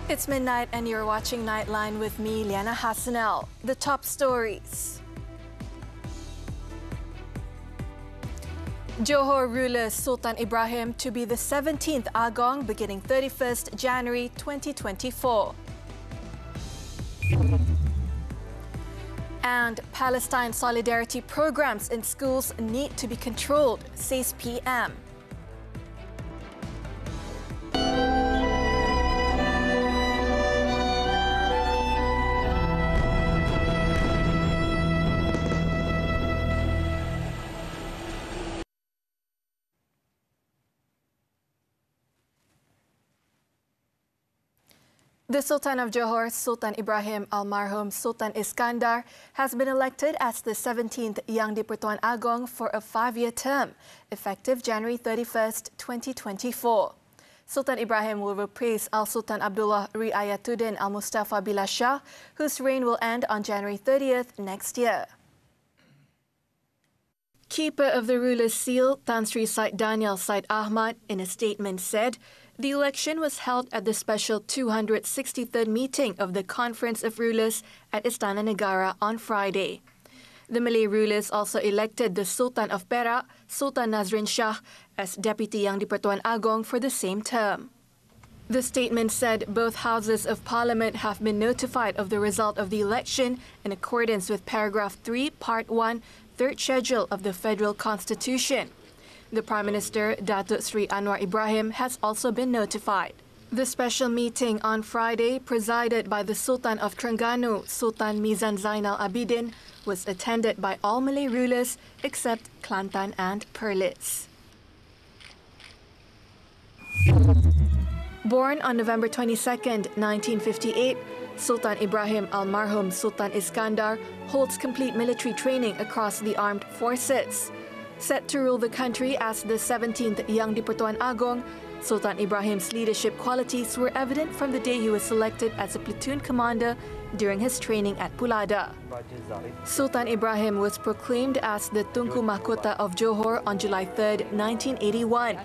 It's midnight and you're watching Nightline with me, Liyana Hassanel. The top stories. Johor ruler Sultan Ibrahim to be the 17th Agong beginning 31st January 2024. And Palestine solidarity programs in schools need to be controlled, says PM. The Sultan of Johor, Sultan Ibrahim Almarhum Sultan Iskandar, has been elected as the 17th Yang di-Pertuan Agong for a 5-year term, effective January 31st, 2024. Sultan Ibrahim will replace Al-Sultan Abdullah Riayatuddin Al-Mustafa Billah Shah, whose reign will end on January 30th next year. Keeper of the ruler's seal, Tan Sri Syed Daniel Syed Ahmad, in a statement said, the election was held at the special 263rd meeting of the Conference of Rulers at Istana Negara on Friday. The Malay rulers also elected the Sultan of Perak, Sultan Nazrin Shah, as Deputy Yang di-Pertuan Agong for the same term. The statement said both houses of parliament have been notified of the result of the election in accordance with paragraph 3, part 1, third schedule of the Federal Constitution. The Prime Minister, Datuk Sri Anwar Ibrahim, has also been notified. The special meeting on Friday, presided by the Sultan of Terengganu, Sultan Mizan Zainal Abidin, was attended by all Malay rulers except Kelantan and Perlis. Born on November 22, 1958, Sultan Ibrahim Almarhum Sultan Iskandar holds complete military training across the armed forces. Set to rule the country as the 17th Yang di-Pertuan Agong, Sultan Ibrahim's leadership qualities were evident from the day he was selected as a platoon commander during his training at Pulada. Sultan Ibrahim was proclaimed as the Tunku Mahkota of Johor on July 3, 1981,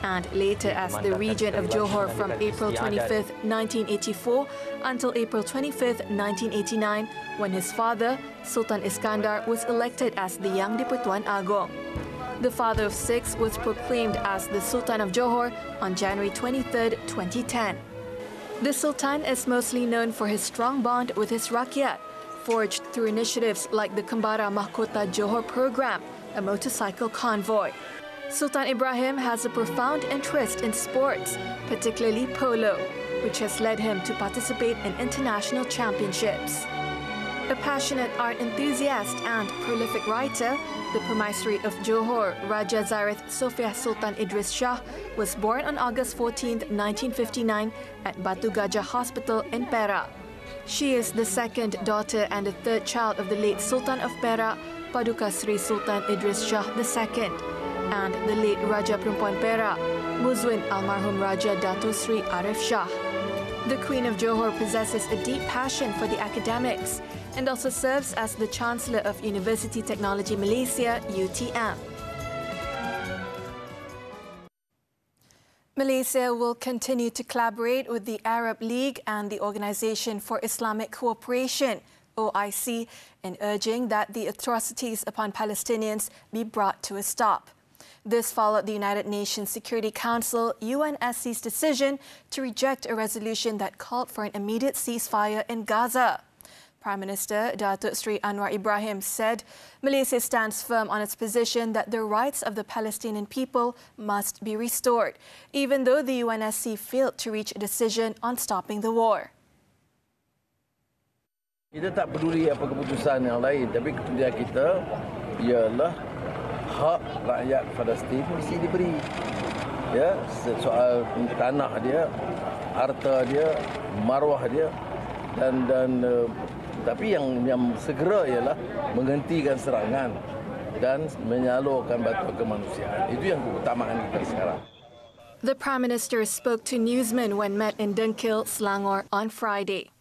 and later as the Regent of Johor from April 25, 1984 until April 25, 1989, when his father, Sultan Iskandar, was elected as the Yang di-Pertuan Agong. The father of 6 was proclaimed as the Sultan of Johor on January 23, 2010. The Sultan is mostly known for his strong bond with his rakyat, forged through initiatives like the Kembara Mahkota Johor program, a motorcycle convoy. Sultan Ibrahim has a profound interest in sports, particularly polo, which has led him to participate in international championships. A passionate art enthusiast and prolific writer, the Permaisuri of Johor, Raja Zarith Sophia Sultan Idris Shah, was born on August 14, 1959 at Batu Gajah Hospital in Perak. She is the second daughter and the third child of the late Sultan of Perak, Paduka Sri Sultan Idris Shah II, and the late Raja Perempuan Perak, Muzwin Almarhum Raja Dato Sri Arif Shah. The Queen of Johor possesses a deep passion for the academics and also serves as the Chancellor of University Technology Malaysia, UTM. Malaysia will continue to collaborate with the Arab League and the Organisation for Islamic Cooperation, OIC, in urging that the atrocities upon Palestinians be brought to a stop. This followed the United Nations Security Council, UNSC's decision to reject a resolution that called for an immediate ceasefire in Gaza. Prime Minister Datuk Sri Anwar Ibrahim said Malaysia stands firm on its position that the rights of the Palestinian people must be restored, even though the UNSC failed to reach a decision on stopping the war. Kita tak peduli apa keputusan yang lain, tapi kepentingan kita ialah hak rakyat Palestin mesti diberi. Ya, soal tanah dia, harta dia, maruah dia, dan tapi yang segera ialah menghentikan serangan dan menyalurkan bantuan kemanusiaan. Itu yang keutamaan kita sekarang. The Prime Minister spoke to newsmen when met in Dengkil, Selangor on Friday.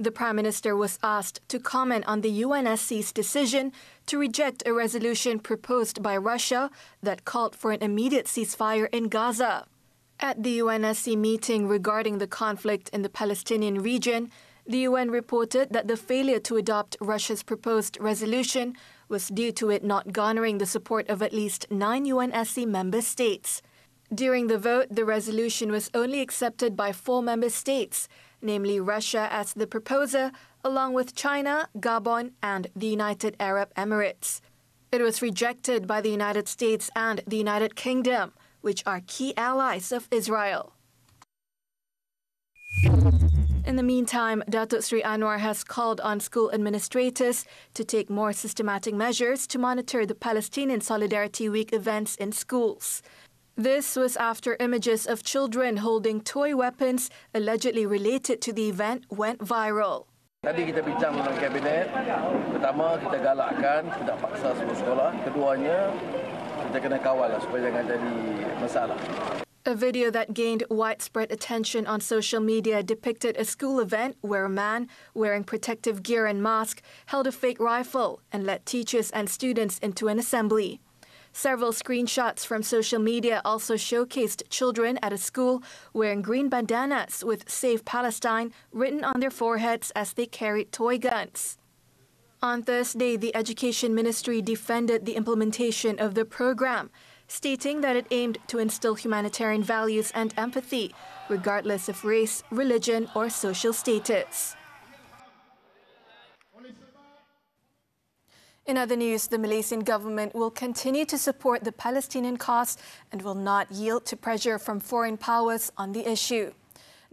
The Prime Minister was asked to comment on the UNSC's decision to reject a resolution proposed by Russia that called for an immediate ceasefire in Gaza. At the UNSC meeting regarding the conflict in the Palestinian region, the UN reported that the failure to adopt Russia's proposed resolution was due to it not garnering the support of at least 9 UNSC member states. During the vote, the resolution was only accepted by 4 member states, namely Russia as the proposer, along with China, Gabon, and the United Arab Emirates. It was rejected by the United States and the United Kingdom, which are key allies of Israel. In the meantime, Datuk Sri Anwar has called on school administrators to take more systematic measures to monitor the Palestinian Solidarity Week events in schools. This was after images of children holding toy weapons allegedly related to the event went viral. Tadi kita bincang dalam kabinet. Pertama, kita galakkan tidak paksa semua sekolah. Keduanya, kita kena kawal supaya jangan jadi masalah. A video that gained widespread attention on social media depicted a school event where a man wearing protective gear and mask held a fake rifle and led teachers and students into an assembly. Several screenshots from social media also showcased children at a school wearing green bandanas with Save Palestine written on their foreheads as they carried toy guns. On Thursday, the Education Ministry defended the implementation of the program, stating that it aimed to instill humanitarian values and empathy, regardless of race, religion, or social status. In other news, the Malaysian government will continue to support the Palestinian cause and will not yield to pressure from foreign powers on the issue.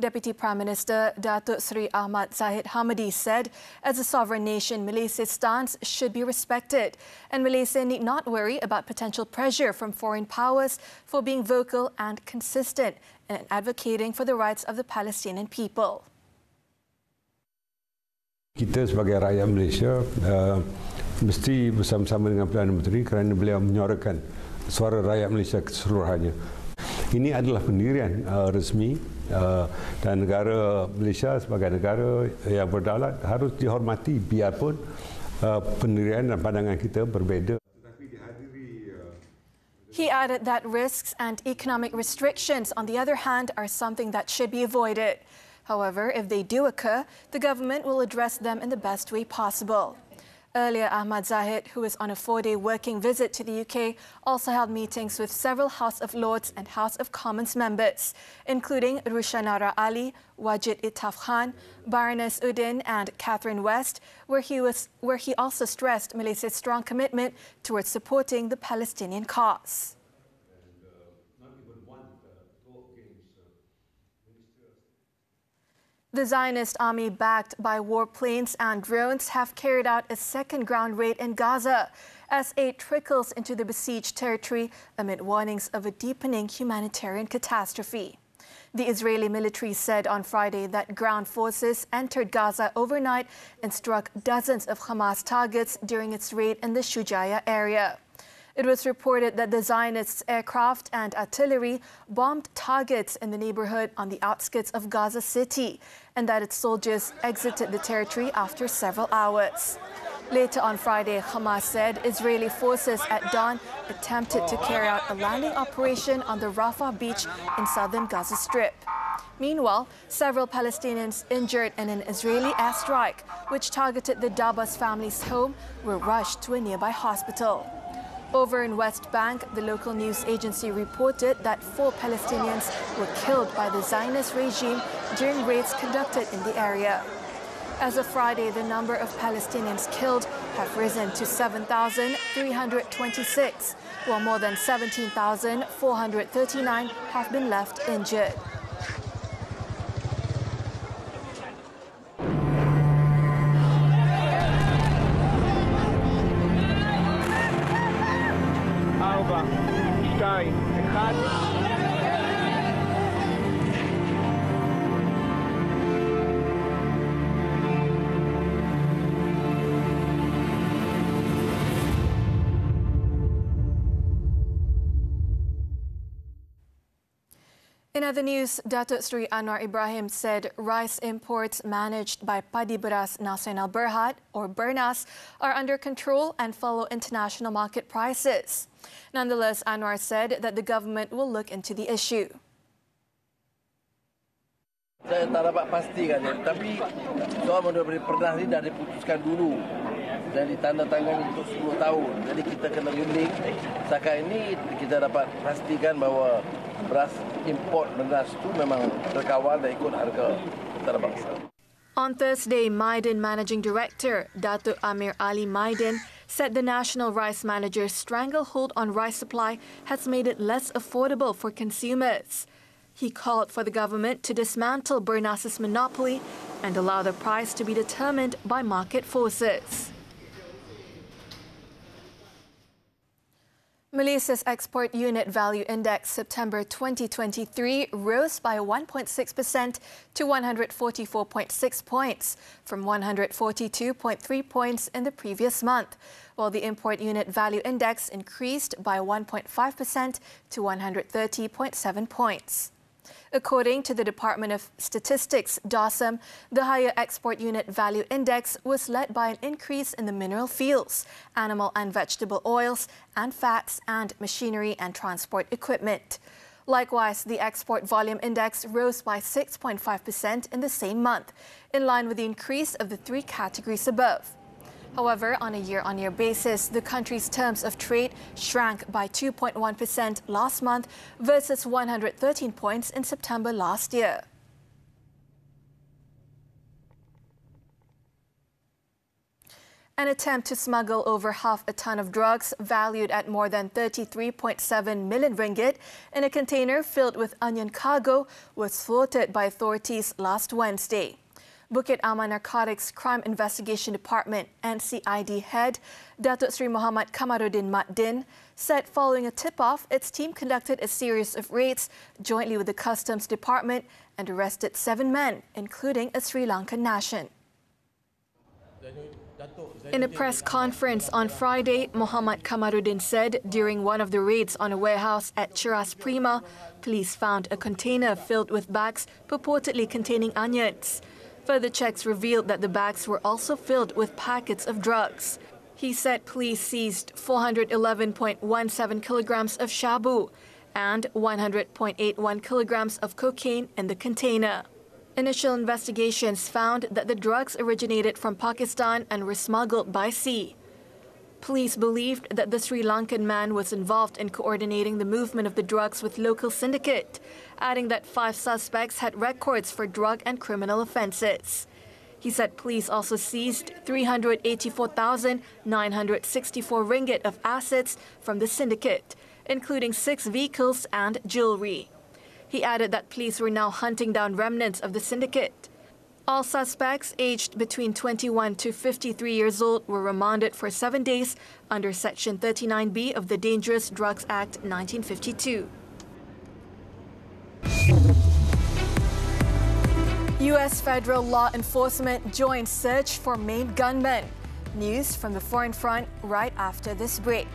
Deputy Prime Minister Datuk Seri Ahmad Zahid Hamidi said, as a sovereign nation, Malaysia's stance should be respected, and Malaysia need not worry about potential pressure from foreign powers for being vocal and consistent in advocating for the rights of the Palestinian people. Kita sebagai rakyat Malaysia mesti bersama-sama dengan Perdana Menteri kerana beliau menyuarakan suara rakyat Malaysia keseluruhannya. Ini adalah pendirian resmi dan negara Malaysia sebagai negara yang berdaulat harus dihormati biarpun pendirian dan pandangan kita berbeza. He added that risks and economic restrictions, on the other hand, are something that should be avoided. However, if they do occur, the government will address them in the best way possible. Earlier, Ahmad Zahid, who is on a 4-day working visit to the UK, also held meetings with several House of Lords and House of Commons members, including Rushanara Ali, Wajid Ittaf Khan, Baroness Udin and Catherine West, where he also stressed Malaysia's strong commitment towards supporting the Palestinian cause. The Zionist army, backed by warplanes and drones, have carried out a second ground raid in Gaza as aid trickles into the besieged territory amid warnings of a deepening humanitarian catastrophe. The Israeli military said on Friday that ground forces entered Gaza overnight and struck dozens of Hamas targets during its raid in the Shujaya area. It was reported that the Zionists' aircraft and artillery bombed targets in the neighborhood on the outskirts of Gaza City, and that its soldiers exited the territory after several hours. Later on Friday, Hamas said Israeli forces at dawn attempted to carry out a landing operation on the Rafah beach in southern Gaza Strip. Meanwhile, several Palestinians injured in an Israeli airstrike, which targeted the Dabas family's home, were rushed to a nearby hospital. Over in West Bank, the local news agency reported that 4 Palestinians were killed by the Zionist regime during raids conducted in the area. As of Friday, the number of Palestinians killed have risen to 7,326, while more than 17,439 have been left injured. In other news, Datuk Sri Anwar Ibrahim said rice imports managed by Padi Beras Nasional Berhad, or Bernas, are under control and follow international market prices. Nonetheless, Anwar said that the government will look into the issue. Saya tak dapat pastikan, tapi soal mengenai perdah ini dah diputuskan dulu dan ditandatangani untuk 10 tahun. Jadi kita kena runding. Setakat ini kita dapat pastikan bahawa beras import beras itu memang terkawal dan ikut harga antarabangsa. On Thursday, Maiden Managing Director Datuk Amir Ali Maiden said the National Rice Manager's stranglehold on rice supply has made it less affordable for consumers. He called for the government to dismantle Bernas's monopoly and allow the price to be determined by market forces. Malaysia's Export Unit Value Index September 2023 rose by 1.6% to 144.6 points from 142.3 points in the previous month, while the Import Unit Value Index increased by 1.5% to 130.7 points. According to the Department of Statistics, DOSM, the higher Export Unit Value Index was led by an increase in the mineral fields, animal and vegetable oils, and fats, and machinery and transport equipment. Likewise, the Export Volume Index rose by 6.5% in the same month, in line with the increase of the three categories above. However, on a year-on-year basis, the country's terms of trade shrank by 2.1% last month versus 113 points in September last year. An attempt to smuggle over half a ton of drugs valued at more than 33.7 million ringgit in a container filled with onion cargo was thwarted by authorities last Wednesday. Bukit Aman Narcotics Crime Investigation Department NCID head Datuk Sri Muhammad Kamaruddin Maddin said following a tip-off, its team conducted a series of raids jointly with the Customs Department and arrested 7 men, including a Sri Lankan national. In a press conference on Friday, Muhammad Kamaruddin said during one of the raids on a warehouse at Cheras Prima, police found a container filled with bags purportedly containing onions. Further checks revealed that the bags were also filled with packets of drugs. He said police seized 411.17 kilograms of shabu and 100.81 kilograms of cocaine in the container. Initial investigations found that the drugs originated from Pakistan and were smuggled by sea. Police believed that the Sri Lankan man was involved in coordinating the movement of the drugs with local syndicate, adding that 5 suspects had records for drug and criminal offences. He said police also seized 384,964 ringgit of assets from the syndicate, including 6 vehicles and jewellery. He added that police were now hunting down remnants of the syndicate. All suspects aged between 21 to 53 years old were remanded for 7 days under Section 39B of the Dangerous Drugs Act 1952. U.S. federal law enforcement joins search for main gunman. News from the foreign front right after this break.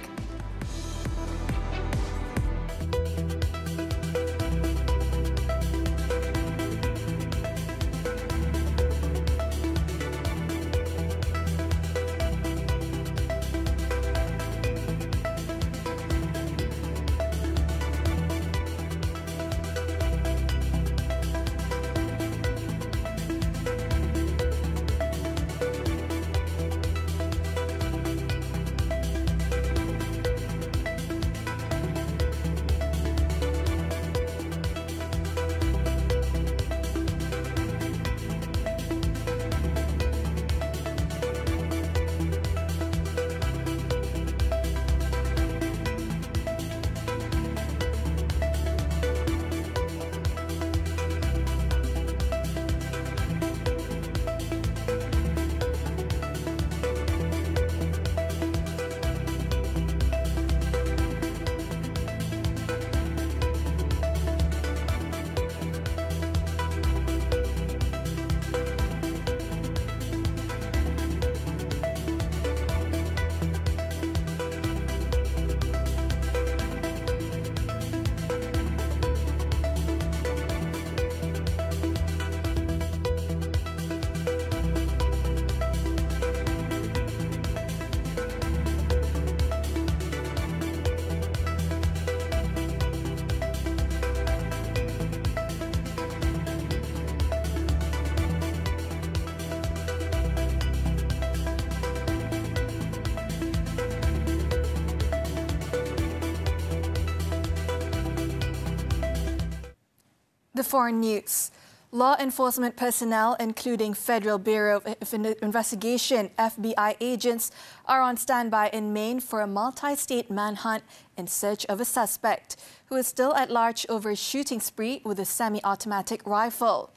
The foreign news. Law enforcement personnel, including Federal Bureau of Investigation (FBI) agents, are on standby in Maine for a multi-state manhunt in search of a suspect who is still at large over a shooting spree with a semi-automatic rifle.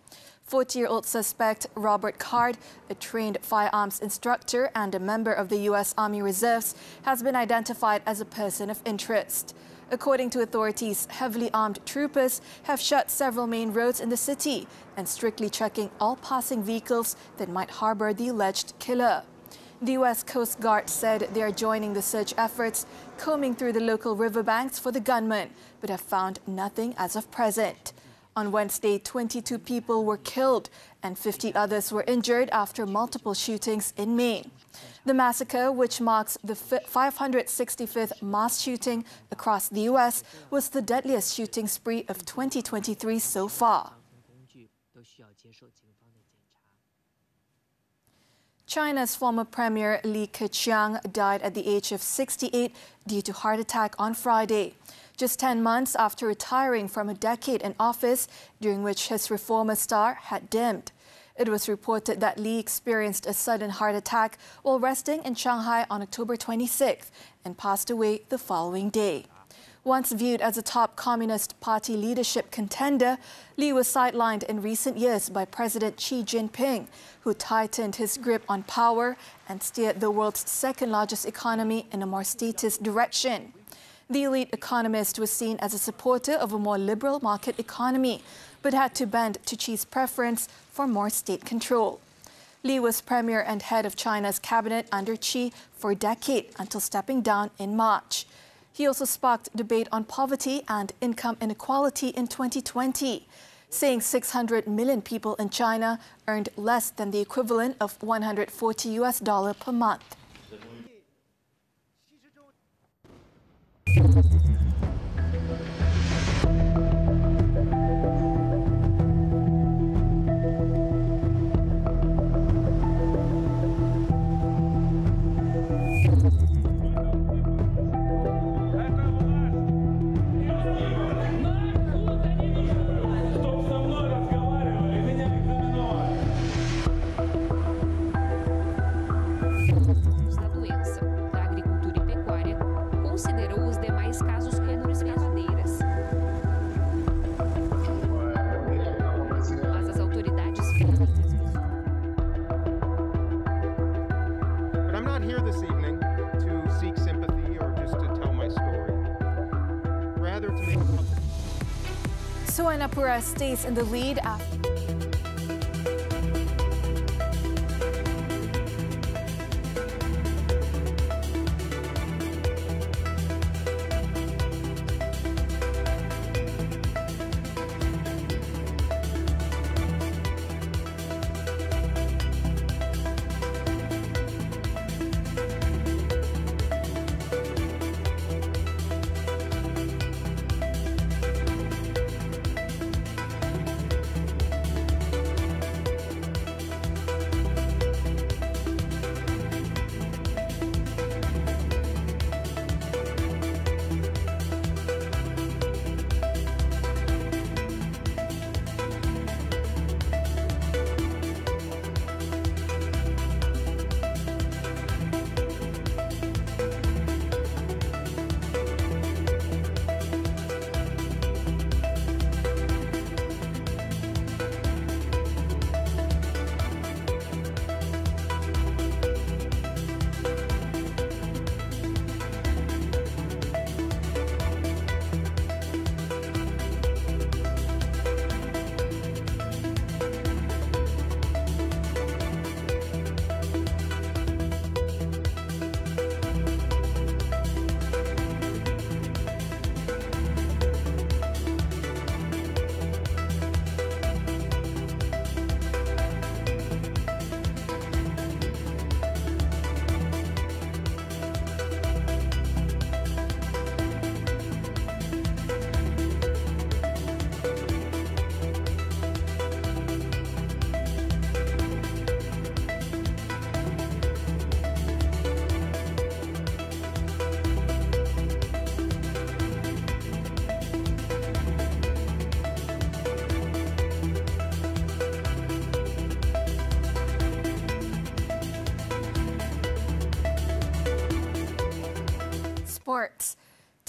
40-year-old suspect Robert Card, a trained firearms instructor and a member of the U.S. Army Reserves, has been identified as a person of interest. According to authorities, heavily armed troopers have shut several main roads in the city and strictly checking all passing vehicles that might harbor the alleged killer. The U.S. Coast Guard said they are joining the search efforts, combing through the local riverbanks for the gunman, but have found nothing as of present. On Wednesday, 22 people were killed and 50 others were injured after multiple shootings in Maine. The massacre, which marks the 565th mass shooting across the U.S., was the deadliest shooting spree of 2023 so far. China's former Premier Li Keqiang died at the age of 68 due to heart attack on Friday, just 10 months after retiring from a decade in office during which his reformer star had dimmed. It was reported that Li experienced a sudden heart attack while resting in Shanghai on October 26th and passed away the following day. Once viewed as a top Communist Party leadership contender, Li was sidelined in recent years by President Xi Jinping, who tightened his grip on power and steered the world's second-largest economy in a more statist direction. The elite economist was seen as a supporter of a more liberal market economy, but had to bend to Xi's preference for more state control. Li was premier and head of China's cabinet under Xi for a decade until stepping down in March. He also sparked debate on poverty and income inequality in 2020, saying 600 million people in China earned less than the equivalent of $140 per month. Suvarnapura stays in the lead after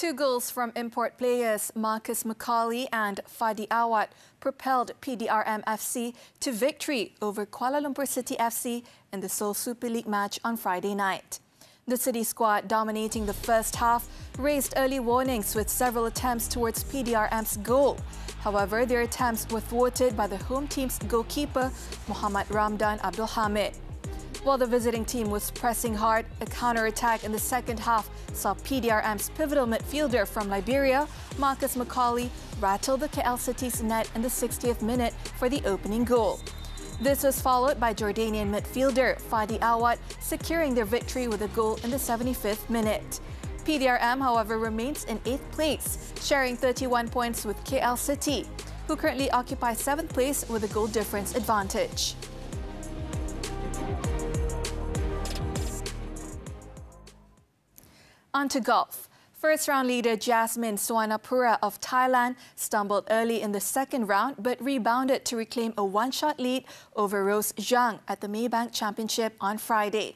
Two goals from import players Marcus Macaulay and Fadi Awad propelled PDRM FC to victory over Kuala Lumpur City FC in the Seoul Super League match on Friday night. The City squad, dominating the first half, raised early warnings with several attempts towards PDRM's goal. However, their attempts were thwarted by the home team's goalkeeper, Muhammad Ramdan Abdul Hamid. While the visiting team was pressing hard, a counter-attack in the second half saw PDRM's pivotal midfielder from Liberia, Marcus Macaulay, rattle the KL City's net in the 60th minute for the opening goal. This was followed by Jordanian midfielder Fadi Awad securing their victory with a goal in the 75th minute. PDRM, however, remains in 8th place, sharing 31 points with KL City, who currently occupy 7th place with a goal difference advantage. On to golf. First-round leader Jasmine Suwanapura of Thailand stumbled early in the second round but rebounded to reclaim a one-shot lead over Rose Zhang at the Maybank Championship on Friday.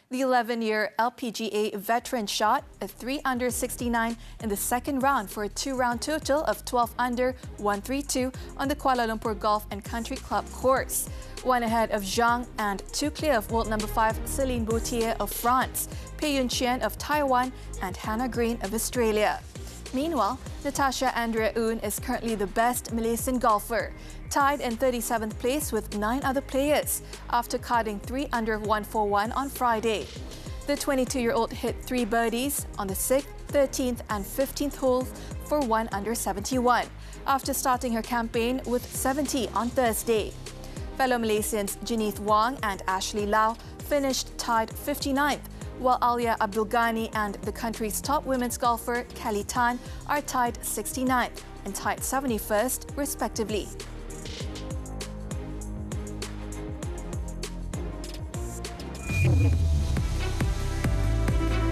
The 11-year LPGA veteran shot a 3 under 69 in the second round for a two-round total of 12 under 132 on the Kuala Lumpur Golf and Country Club course, one ahead of Zhang and two clear of world number 5 Céline Boutier of France, Pei Yun Qian of Taiwan and Hannah Green of Australia. Meanwhile, Natasha Andrea Oon is currently the best Malaysian golfer, tied in 37th place with 9 other players after carding 3 under 141 on Friday. The 22-year-old hit 3 birdies on the 6th, 13th and 15th holes for 1 under 71 after starting her campaign with 70 on Thursday. Fellow Malaysians Janith Wong and Ashley Lau finished tied 59th, while Alia Abdul Ghani and the country's top women's golfer Kelly Tan are tied 69th and tied 71st, respectively.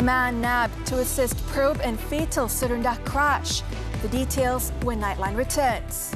Man nabbed to assist probe in fatal Serunda crash. The details when Nightline returns.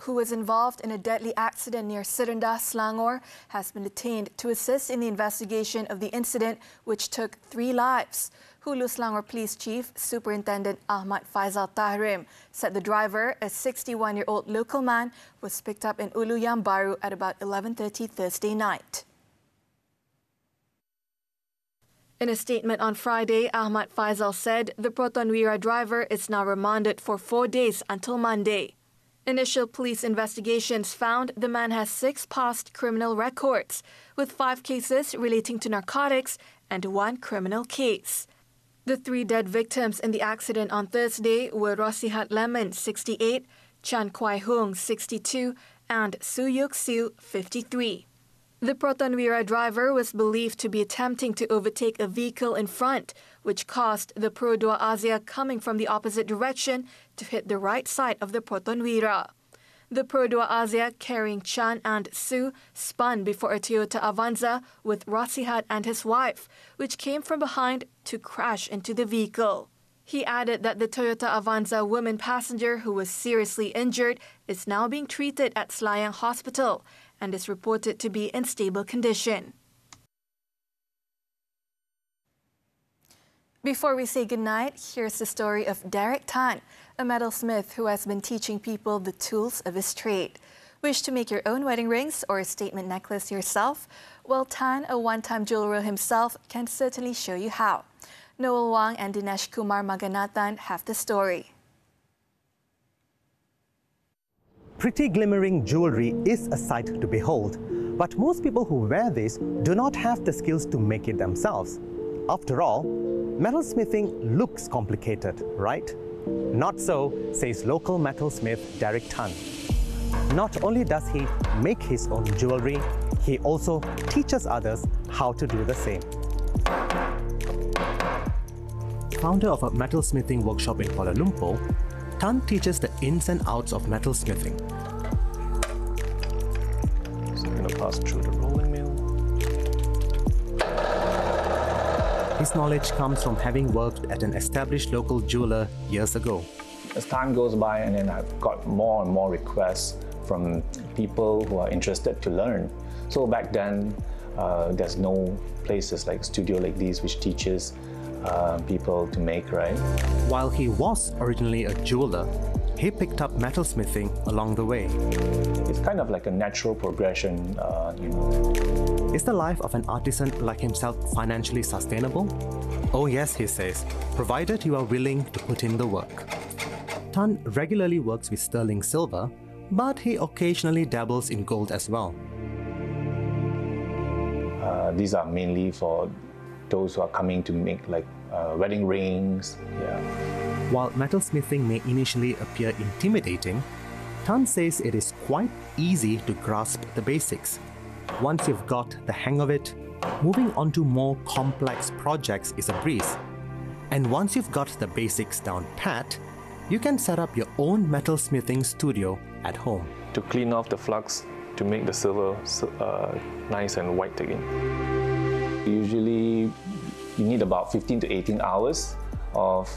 Who was involved in a deadly accident near Serunda, Selangor, has been detained to assist in the investigation of the incident, which took 3 lives. Hulu Selangor Police Chief Superintendent Ahmad Faizal Tahrim said the driver, a 61-year-old local man, was picked up in Ulu Yang Baru at about 11:30 Thursday night. In a statement on Friday, Ahmad Faizal said the Protonwira driver is now remanded for 4 days until Monday. Initial police investigations found the man has 6 past criminal records, with 5 cases relating to narcotics and 1 criminal case. The 3 dead victims in the accident on Thursday were Rosihat Lemon, 68, Chan Kwai Hung, 62, and Suyuk Siu, 53. The Protonwira driver was believed to be attempting to overtake a vehicle in front, which caused the Pro Dua Asia coming from the opposite direction to hit the right side of the Protonwira. The Pro Dua Asia carrying Chan and Su spun before a Toyota Avanza with Rasihat and his wife, which came from behind to crash into the vehicle. He added that the Toyota Avanza woman passenger who was seriously injured is now being treated at Selayang Hospital and is reported to be in stable condition. Before we say goodnight, here's the story of Derek Tan, a metalsmith who has been teaching people the tools of his trade. Wish to make your own wedding rings or a statement necklace yourself? Well, Tan, a one-time jeweler himself, can certainly show you how. Noel Wang and Dinesh Kumar Maganathan have the story. Pretty glimmering jewelry is a sight to behold, but most people who wear this do not have the skills to make it themselves. After all, metalsmithing looks complicated, right? Not so, says local metalsmith Derek Tan. Not only does he make his own jewelry, he also teaches others how to do the same. Founder of a metalsmithing workshop in Kuala Lumpur, Tan teaches the ins and outs of metalsmithing. So I'm going to pass through the rolling mill. His knowledge comes from having worked at an established local jeweler years ago. As time goes by, and then I've got more and more requests from people who are interested to learn. So back then, there's no places like studio like these which teaches people to make, right? While he was originally a jeweler, he picked up metalsmithing along the way. It's kind of like a natural progression, Is the life of an artisan like himself financially sustainable? Oh yes, he says, provided you are willing to put in the work. Tan regularly works with sterling silver, but he occasionally dabbles in gold as well. These are mainly for those who are coming to make like wedding rings. Yeah. While metalsmithing may initially appear intimidating, Tan says it is quite easy to grasp the basics. Once you've got the hang of it, moving on to more complex projects is a breeze. And once you've got the basics down pat, you can set up your own metalsmithing studio at home. To clean off the flux, to make the silver nice and white again. Usually, you need about 15 to 18 hours of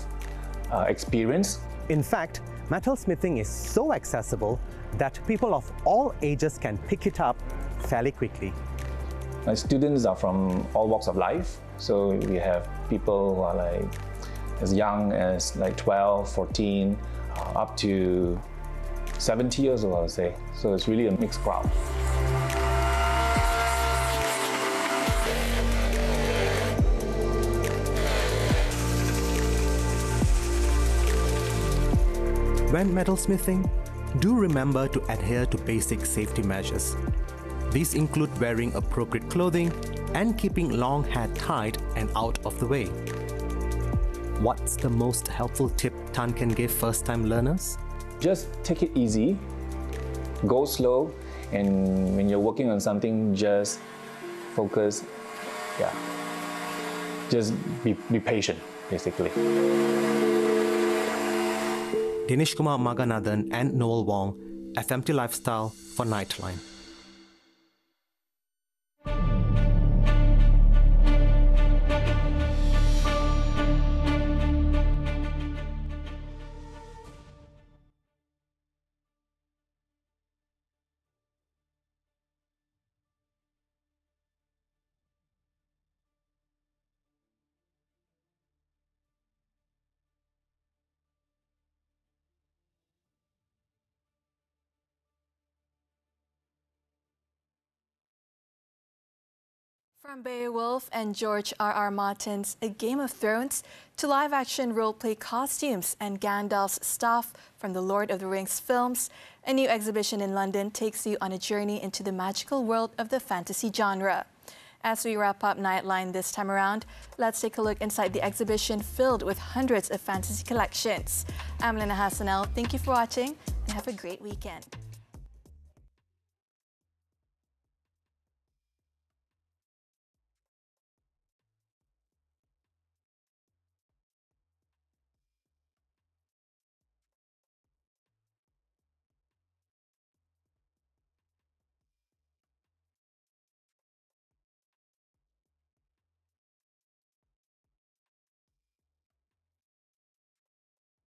experience. In fact, metalsmithing is so accessible that people of all ages can pick it up fairly quickly. My students are from all walks of life. So we have people who are like as young as like 12, 14, up to 70 years old, I would say. So it's really a mixed crowd. When metalsmithing, do remember to adhere to basic safety measures. These include wearing appropriate clothing and keeping long hair tied and out of the way. What's the most helpful tip Tan can give first-time learners? Just take it easy, go slow, and when you're working on something, just focus, just be patient, basically. Dinesh Kumar Maganathan and Noel Wong, FMT Lifestyle for Nightline. From Beowulf and George R.R. Martin's A Game of Thrones to live-action role-play costumes and Gandalf's staff from the Lord of the Rings films, a new exhibition in London takes you on a journey into the magical world of the fantasy genre. As we wrap up Nightline this time around, let's take a look inside the exhibition filled with hundreds of fantasy collections. I'm Liyana Hassanel. Thank you for watching and have a great weekend.